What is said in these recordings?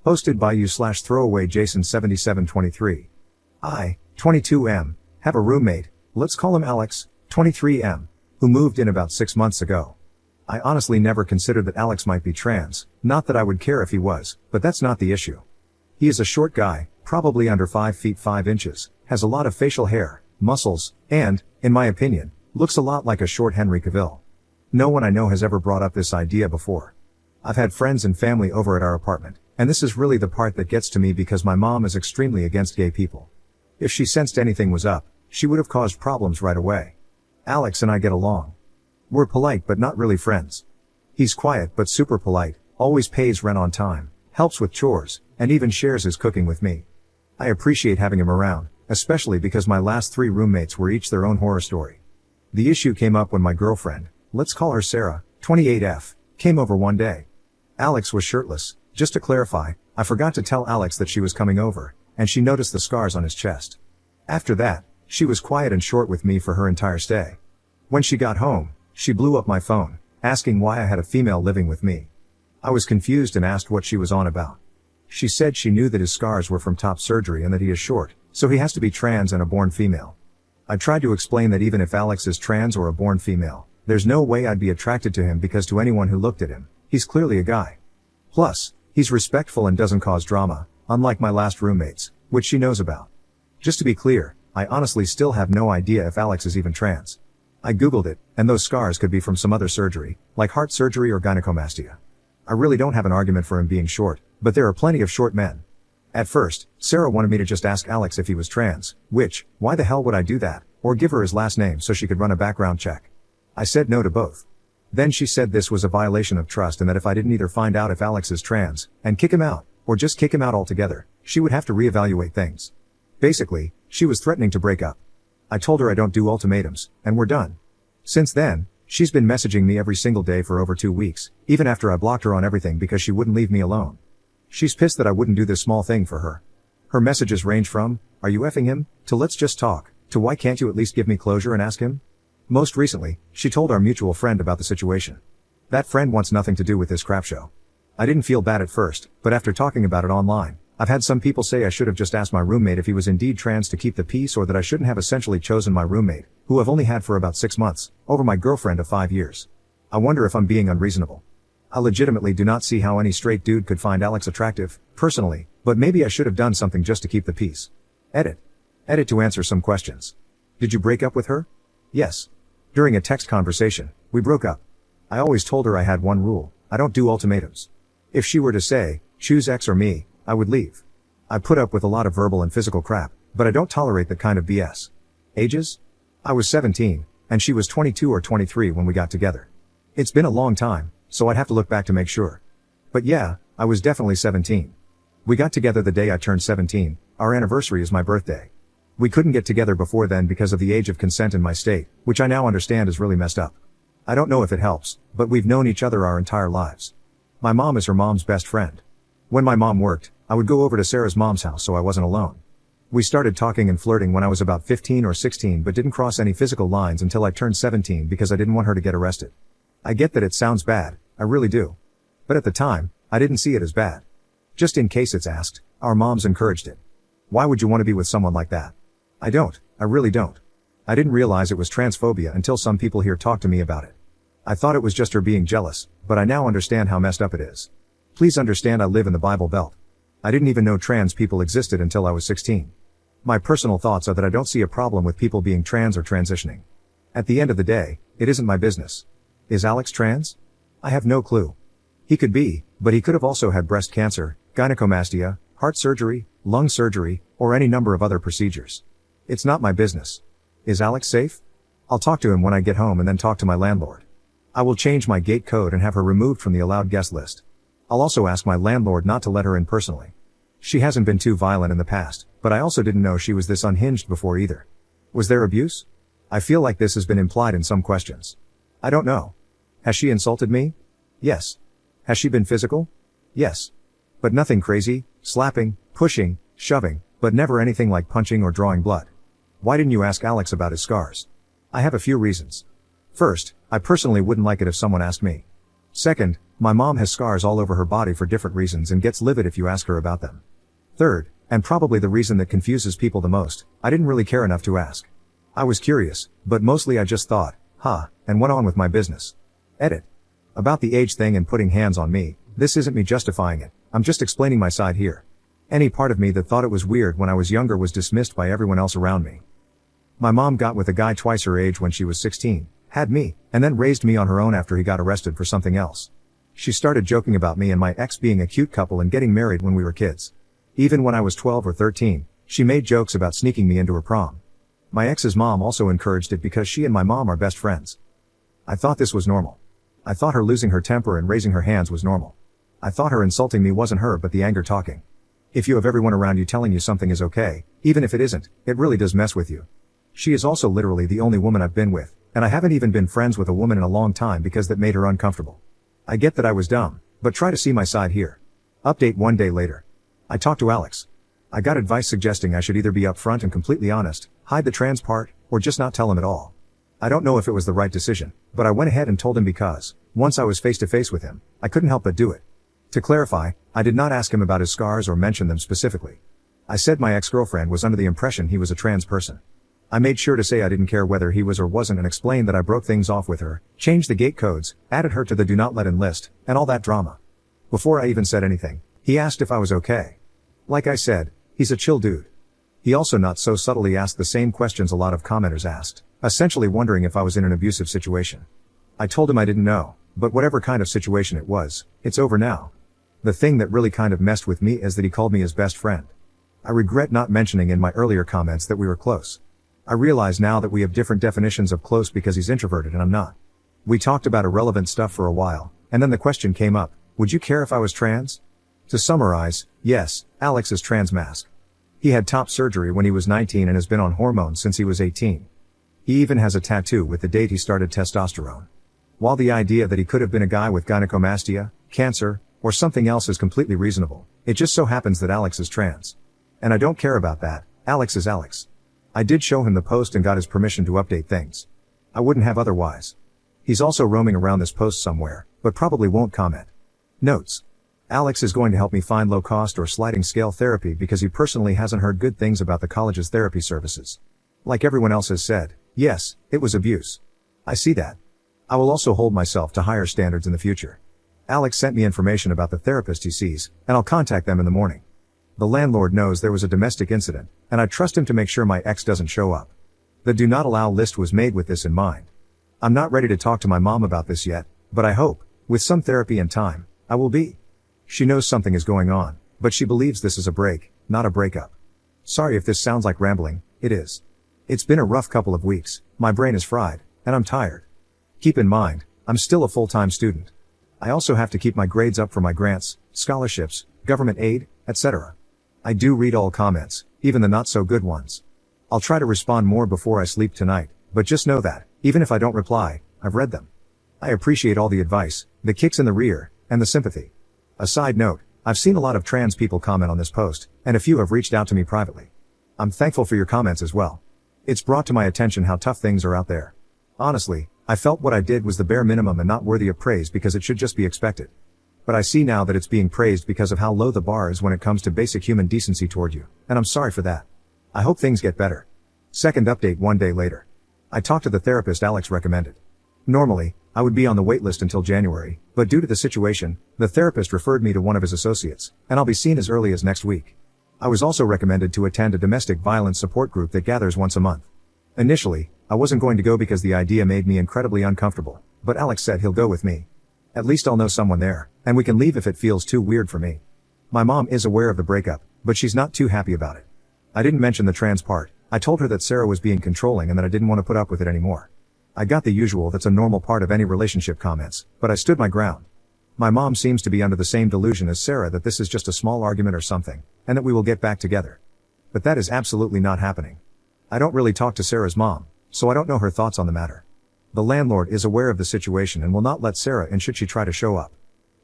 Hosted by you/throwaway Jason 7723. I, 22M, have a roommate, let's call him Alex, 23M, who moved in about 6 months ago. I honestly never considered that Alex might be trans, not that I would care if he was, but that's not the issue. He is a short guy, probably under 5 feet 5 inches, has a lot of facial hair, muscles, and, in my opinion, looks a lot like a short Henry Cavill. No one I know has ever brought up this idea before. I've had friends and family over at our apartment, and this is really the part that gets to me because my mom is extremely against gay people. If she sensed anything was up, she would have caused problems right away. Alex and I get along. We're polite but not really friends. He's quiet but super polite, always pays rent on time, helps with chores, and even shares his cooking with me. I appreciate having him around, especially because my last 3 roommates were each their own horror story. The issue came up when my girlfriend, let's call her Sarah, 28F, came over one day. Alex was shirtless. Just to clarify, I forgot to tell Alex that she was coming over, and she noticed the scars on his chest. After that, she was quiet and short with me for her entire stay. When she got home, she blew up my phone, asking why I had a female living with me. I was confused and asked what she was on about. She said she knew that his scars were from top surgery and that he is short, so he has to be trans and a born female. I tried to explain that even if Alex is trans or a born female, there's no way I'd be attracted to him because to anyone who looked at him, he's clearly a guy. Plus, he's respectful and doesn't cause drama, unlike my last roommates, which she knows about. Just to be clear, I honestly still have no idea if Alex is even trans. I googled it, and those scars could be from some other surgery, like heart surgery or gynecomastia. I really don't have an argument for him being short, but there are plenty of short men. At first, Sarah wanted me to just ask Alex if he was trans, which, why the hell would I do that, or give her his last name so she could run a background check? I said no to both. Then she said this was a violation of trust and that if I didn't either find out if Alex is trans, and kick him out, or just kick him out altogether, she would have to reevaluate things. Basically, she was threatening to break up. I told her I don't do ultimatums, and we're done. Since then, she's been messaging me every single day for over 2 weeks, even after I blocked her on everything because she wouldn't leave me alone. She's pissed that I wouldn't do this small thing for her. Her messages range from, "Are you effing him?" to "Let's just talk," to "Why can't you at least give me closure and ask him?" Most recently, she told our mutual friend about the situation. That friend wants nothing to do with this crap show. I didn't feel bad at first, but after talking about it online, I've had some people say I should have just asked my roommate if he was indeed trans to keep the peace or that I shouldn't have essentially chosen my roommate, who I've only had for about 6 months, over my girlfriend of 5 years. I wonder if I'm being unreasonable. I legitimately do not see how any straight dude could find Alex attractive, personally, but maybe I should have done something just to keep the peace. Edit to answer some questions. Did you break up with her? Yes. During a text conversation, we broke up. I always told her I had one rule: I don't do ultimatums. If she were to say, choose X or me, I would leave. I put up with a lot of verbal and physical crap, but I don't tolerate that kind of BS. Ages? I was 17, and she was 22 or 23 when we got together. It's been a long time, so I'd have to look back to make sure. But yeah, I was definitely 17. We got together the day I turned 17, our anniversary is my birthday. We couldn't get together before then because of the age of consent in my state, which I now understand is really messed up. I don't know if it helps, but we've known each other our entire lives. My mom is her mom's best friend. When my mom worked, I would go over to Sarah's mom's house so I wasn't alone. We started talking and flirting when I was about 15 or 16 but didn't cross any physical lines until I turned 17 because I didn't want her to get arrested. I get that it sounds bad, I really do. But at the time, I didn't see it as bad. Just in case it's asked, our moms encouraged it. Why would you want to be with someone like that? I really don't. I didn't realize it was transphobia until some people here talked to me about it. I thought it was just her being jealous, but I now understand how messed up it is. Please understand I live in the Bible Belt. I didn't even know trans people existed until I was 16. My personal thoughts are that I don't see a problem with people being trans or transitioning. At the end of the day, it isn't my business. Is Alex trans? I have no clue. He could be, but he could have also had breast cancer, gynecomastia, heart surgery, lung surgery, or any number of other procedures. It's not my business. Is Alex safe? I'll talk to him when I get home and then talk to my landlord. I will change my gate code and have her removed from the allowed guest list. I'll also ask my landlord not to let her in personally. She hasn't been too violent in the past, but I also didn't know she was this unhinged before either. Was there abuse? I feel like this has been implied in some questions. I don't know. Has she insulted me? Yes. Has she been physical? Yes. But nothing crazy, slapping, pushing, shoving, but never anything like punching or drawing blood. Why didn't you ask Alex about his scars? I have a few reasons. First, I personally wouldn't like it if someone asked me. Second, my mom has scars all over her body for different reasons and gets livid if you ask her about them. Third, and probably the reason that confuses people the most, I didn't really care enough to ask. I was curious, but mostly I just thought, and went on with my business. Edit. About the age thing and putting hands on me, this isn't me justifying it, I'm just explaining my side here. Any part of me that thought it was weird when I was younger was dismissed by everyone else around me. My mom got with a guy twice her age when she was 16, had me, and then raised me on her own after he got arrested for something else. She started joking about me and my ex being a cute couple and getting married when we were kids. Even when I was 12 or 13, she made jokes about sneaking me into her prom. My ex's mom also encouraged it because she and my mom are best friends. I thought this was normal. I thought her losing her temper and raising her hands was normal. I thought her insulting me wasn't her but the anger talking. If you have everyone around you telling you something is okay, even if it isn't, it really does mess with you. She is also literally the only woman I've been with, and I haven't even been friends with a woman in a long time because that made her uncomfortable. I get that I was dumb, but try to see my side here. Update 1 day later. I talked to Alex. I got advice suggesting I should either be upfront and completely honest, hide the trans part, or just not tell him at all. I don't know if it was the right decision, but I went ahead and told him because, once I was face to face with him, I couldn't help but do it. To clarify, I did not ask him about his scars or mention them specifically. I said my ex-girlfriend was under the impression he was a trans person. I made sure to say I didn't care whether he was or wasn't and explained that I broke things off with her, changed the gate codes, added her to the do not let in list, and all that drama. Before I even said anything, he asked if I was okay. Like I said, he's a chill dude. He also not so subtly asked the same questions a lot of commenters asked, essentially wondering if I was in an abusive situation. I told him I didn't know, but whatever kind of situation it was, it's over now. The thing that really kind of messed with me is that he called me his best friend. I regret not mentioning in my earlier comments that we were close. I realize now that we have different definitions of close because he's introverted and I'm not. We talked about irrelevant stuff for a while, and then the question came up, would you care if I was trans? To summarize, yes, Alex is trans mask. He had top surgery when he was 19 and has been on hormones since he was 18. He even has a tattoo with the date he started testosterone. While the idea that he could have been a guy with gynecomastia, cancer, or something else is completely reasonable, it just so happens that Alex is trans. And I don't care about that, Alex is Alex. I did show him the post and got his permission to update things. I wouldn't have otherwise. He's also roaming around this post somewhere, but probably won't comment. Notes. Alex is going to help me find low-cost or sliding scale therapy because he personally hasn't heard good things about the college's therapy services. Like everyone else has said, yes, it was abuse. I see that. I will also hold myself to higher standards in the future. Alex sent me information about the therapist he sees, and I'll contact them in the morning. The landlord knows there was a domestic incident, and I trust him to make sure my ex doesn't show up. The do not allow list was made with this in mind. I'm not ready to talk to my mom about this yet, but I hope, with some therapy and time, I will be. She knows something is going on, but she believes this is a break, not a breakup. Sorry if this sounds like rambling, it is. It's been a rough couple of weeks, my brain is fried, and I'm tired. Keep in mind, I'm still a full-time student. I also have to keep my grades up for my grants, scholarships, government aid, etc. I do read all comments, even the not so good ones. I'll try to respond more before I sleep tonight, but just know that, even if I don't reply, I've read them. I appreciate all the advice, the kicks in the rear, and the sympathy. A side note, I've seen a lot of trans people comment on this post, and a few have reached out to me privately. I'm thankful for your comments as well. It's brought to my attention how tough things are out there. Honestly, I felt what I did was the bare minimum and not worthy of praise because it should just be expected. But I see now that it's being praised because of how low the bar is when it comes to basic human decency toward you, and I'm sorry for that. I hope things get better. Second update 1 day later. I talked to the therapist Alex recommended. Normally, I would be on the waitlist until January, but due to the situation, the therapist referred me to one of his associates, and I'll be seen as early as next week. I was also recommended to attend a domestic violence support group that gathers once a month. Initially, I wasn't going to go because the idea made me incredibly uncomfortable, but Alex said he'll go with me. At least I'll know someone there, and we can leave if it feels too weird for me. My mom is aware of the breakup, but she's not too happy about it. I didn't mention the trans part. I told her that Sarah was being controlling and that I didn't want to put up with it anymore. I got the usual that's a normal part of any relationship comments, but I stood my ground. My mom seems to be under the same delusion as Sarah that this is just a small argument or something, and that we will get back together. But that is absolutely not happening. I don't really talk to Sarah's mom, so I don't know her thoughts on the matter. The landlord is aware of the situation and will not let Sarah in should she try to show up.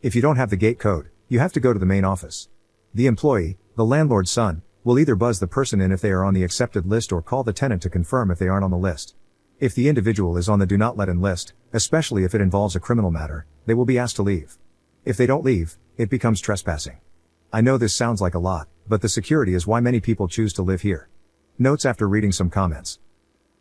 If you don't have the gate code, you have to go to the main office. The employee, the landlord's son, will either buzz the person in if they are on the accepted list or call the tenant to confirm if they aren't on the list. If the individual is on the do not let in list, especially if it involves a criminal matter, they will be asked to leave. If they don't leave, it becomes trespassing. I know this sounds like a lot, but the security is why many people choose to live here. Notes after reading some comments.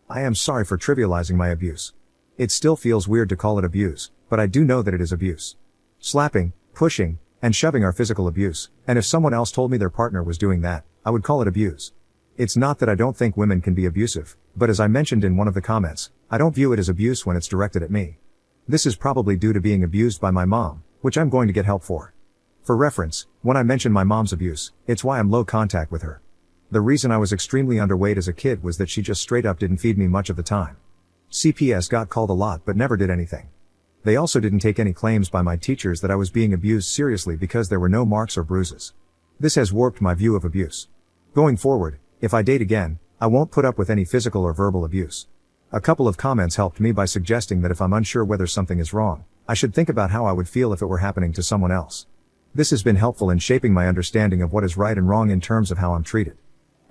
I am sorry for trivializing my abuse. It still feels weird to call it abuse, but I do know that it is abuse. Slapping, pushing, and shoving are physical abuse, and if someone else told me their partner was doing that, I would call it abuse. It's not that I don't think women can be abusive, but as I mentioned in one of the comments, I don't view it as abuse when it's directed at me. This is probably due to being abused by my mom, which I'm going to get help for. For reference, when I mention my mom's abuse, it's why I'm low contact with her. The reason I was extremely underweight as a kid was that she just straight up didn't feed me much of the time. CPS got called a lot but never did anything. They also didn't take any claims by my teachers that I was being abused seriously because there were no marks or bruises. This has warped my view of abuse. Going forward, if I date again, I won't put up with any physical or verbal abuse. A couple of comments helped me by suggesting that if I'm unsure whether something is wrong, I should think about how I would feel if it were happening to someone else. This has been helpful in shaping my understanding of what is right and wrong in terms of how I'm treated.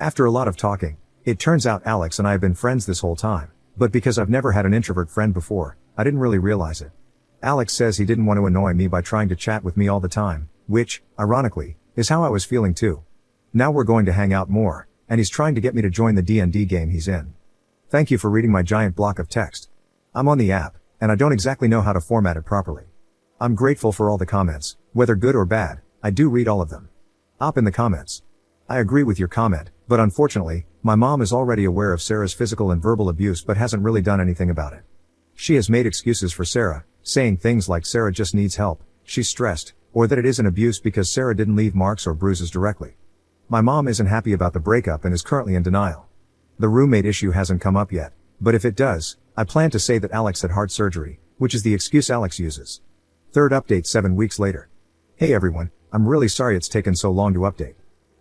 After a lot of talking, it turns out Alex and I have been friends this whole time, but because I've never had an introvert friend before, I didn't really realize it. Alex says he didn't want to annoy me by trying to chat with me all the time, which, ironically, is how I was feeling too. Now we're going to hang out more, and he's trying to get me to join the D&D game he's in. Thank you for reading my giant block of text. I'm on the app, and I don't exactly know how to format it properly. I'm grateful for all the comments, whether good or bad, I do read all of them. Op in the comments. I agree with your comment, but unfortunately, my mom is already aware of Sarah's physical and verbal abuse but hasn't really done anything about it. She has made excuses for Sarah, saying things like Sarah just needs help, she's stressed, or that it is an abuse because Sarah didn't leave marks or bruises directly. My mom isn't happy about the breakup and is currently in denial. The roommate issue hasn't come up yet, but if it does, I plan to say that Alex had heart surgery, which is the excuse Alex uses. Third update 7 weeks later. Hey everyone, I'm really sorry it's taken so long to update.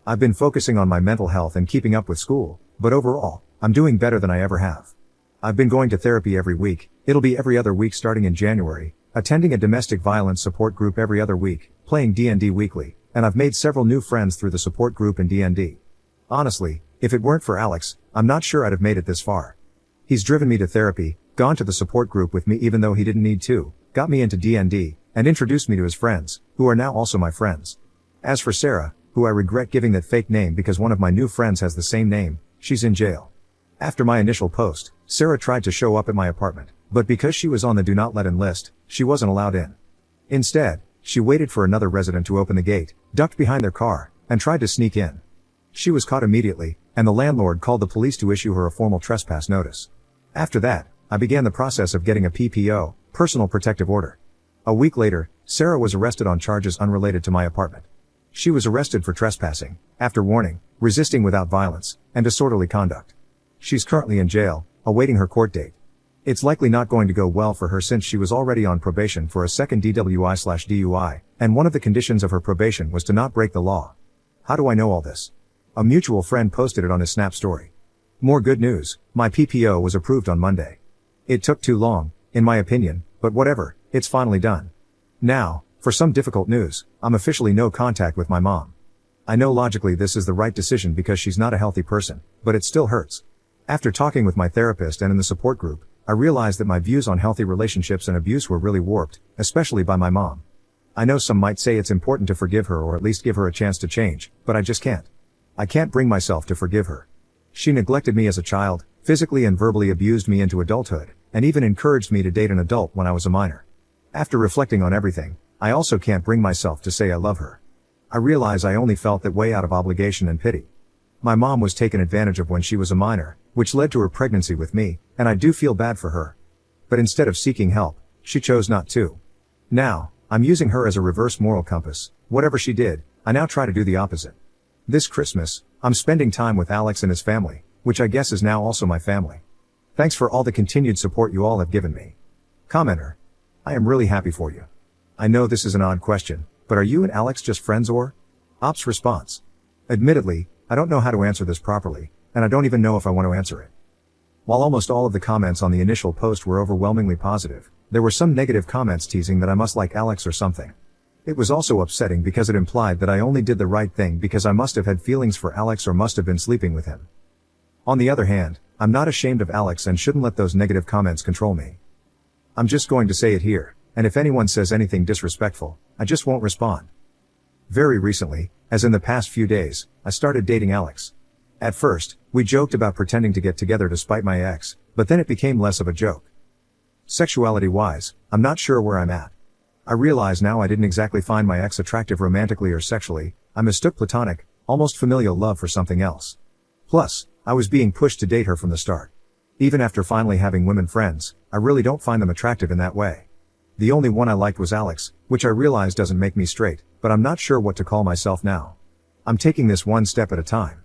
I've been focusing on my mental health and keeping up with school, but overall, I'm doing better than I ever have. I've been going to therapy every week, it'll be every other week starting in January, attending a domestic violence support group every other week, playing D&D weekly, and I've made several new friends through the support group in D&D. Honestly, if it weren't for Alex, I'm not sure I'd have made it this far. He's driven me to therapy, gone to the support group with me even though he didn't need to, got me into D&D, and introduced me to his friends, who are now also my friends. As for Sarah, who I regret giving that fake name because one of my new friends has the same name, she's in jail. After my initial post, Sarah tried to show up at my apartment, but because she was on the do not let in list, she wasn't allowed in. Instead, she waited for another resident to open the gate, ducked behind their car, and tried to sneak in. She was caught immediately, and the landlord called the police to issue her a formal trespass notice. After that, I began the process of getting a PPO, personal protective order. A week later, Sarah was arrested on charges unrelated to my apartment. She was arrested for trespassing, after warning, resisting without violence, and disorderly conduct. She's currently in jail, awaiting her court date. It's likely not going to go well for her since she was already on probation for a second DWI/DUI, and one of the conditions of her probation was to not break the law. How do I know all this? A mutual friend posted it on his Snap story. More good news, my PPO was approved on Monday. It took too long, in my opinion, but whatever, it's finally done. Now, for some difficult news, I'm officially no contact with my mom. I know logically this is the right decision because she's not a healthy person, but it still hurts. After talking with my therapist and in the support group, I realized that my views on healthy relationships and abuse were really warped, especially by my mom. I know some might say it's important to forgive her or at least give her a chance to change, but I just can't. I can't bring myself to forgive her. She neglected me as a child, physically and verbally abused me into adulthood, and even encouraged me to date an adult when I was a minor. After reflecting on everything, I also can't bring myself to say I love her. I realize I only felt that way out of obligation and pity. My mom was taken advantage of when she was a minor, which led to her pregnancy with me, and I do feel bad for her. But instead of seeking help, she chose not to. Now, I'm using her as a reverse moral compass. Whatever she did, I now try to do the opposite. This Christmas, I'm spending time with Alex and his family, which I guess is now also my family. Thanks for all the continued support you all have given me. Commenter. I am really happy for you. I know this is an odd question, but are you and Alex just friends or? Ops response. Admittedly, I don't know how to answer this properly, and I don't even know if I want to answer it. While almost all of the comments on the initial post were overwhelmingly positive, there were some negative comments teasing that I must like Alex or something. It was also upsetting because it implied that I only did the right thing because I must have had feelings for Alex or must have been sleeping with him. On the other hand, I'm not ashamed of Alex and shouldn't let those negative comments control me. I'm just going to say it here, and if anyone says anything disrespectful, I just won't respond. Very recently, as in the past few days, I started dating Alex. At first, we joked about pretending to get together to spite my ex, but then it became less of a joke. Sexuality-wise, I'm not sure where I'm at. I realize now I didn't exactly find my ex attractive romantically or sexually, I mistook platonic, almost familial love for something else. Plus, I was being pushed to date her from the start. Even after finally having women friends, I really don't find them attractive in that way. The only one I liked was Alex, which I realize doesn't make me straight, but I'm not sure what to call myself now. I'm taking this one step at a time.